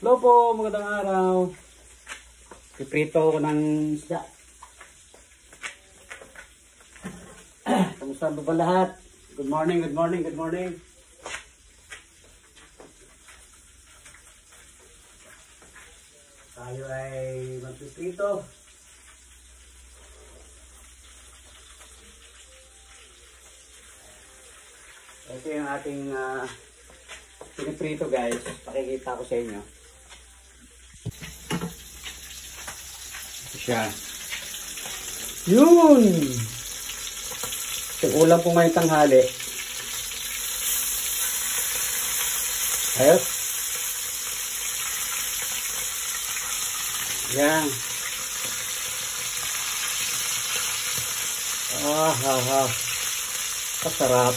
Hello po, magandang araw. Piprito ko ng isda. Kamusta ba lahat? Good morning, good morning, good morning. Tayo ay magpiprito. Ito yung ating piniprito guys. Pakikita ko sa inyo. Ito siya. Yun! Yung ulam po ngayong tanghali. Ayos. Yan. Kasarap.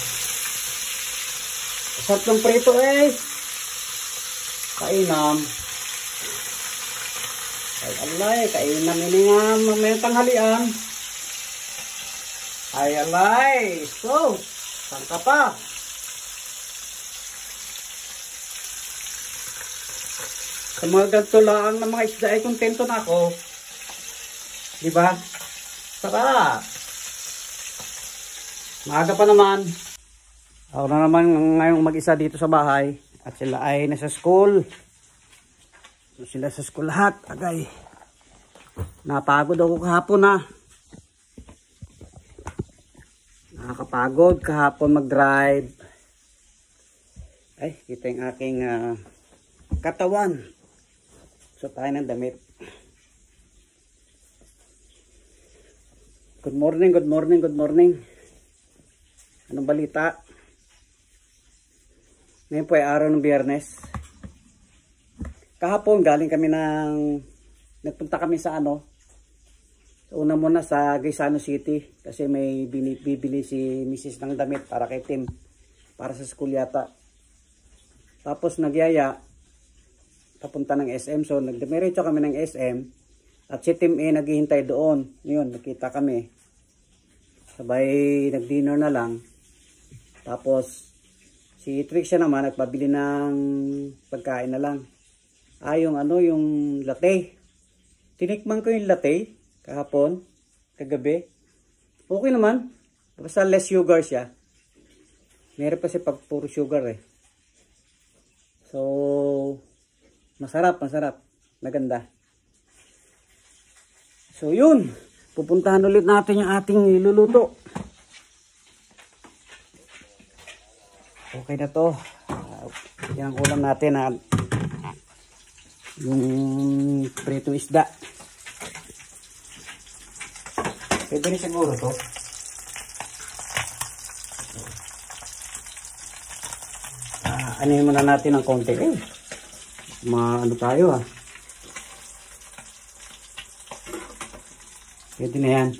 Sarap ng prito eh. Kainam. Ay alay, kainam ini nga mamayang tanghalian. Ay alay, so, saan ka pa? Sa mga ganito lang ng mga isda ay kontento na ako. Diba? Sarap. Maaga pa naman. Ako na naman ngayong mag-isa dito sa bahay. At sila ay nasa school. Sila sa school lahat. Agay. Napagod ako kahapon na. Nakakapagod kahapon mag-drive. Ay, kita yung aking katawan. So tayo ng damit. Good morning, good morning, good morning. Anong balita? Ngayon po ay araw ng Biyernes. Kahapon galing kami nagpunta kami sa una muna sa Gaisano City kasi may bibili si Mrs. ng damit para kay Tim, para sa school yata. Tapos nagyaya papunta ng SM, so nagdemiretso kami ng SM at si Tim naghihintay doon. Yun, nakita kami. Sabay nag-dinner na lang. Tapos si Trixia naman nagpabili ng pagkain na lang. Yung latte. Tinikman ko yung latte kahapon, kagabi. Okay naman. Basta less sugar siya. Meron kasi pag puro sugar eh. So, masarap. Maganda. So, yun. Pupuntahan ulit natin yung ating niluluto. Okay na to. Yan ang ulam natin yung prito isda. Pwede rin siguro to. Anuhin muna natin ng konti. Tayo Pwede na yan.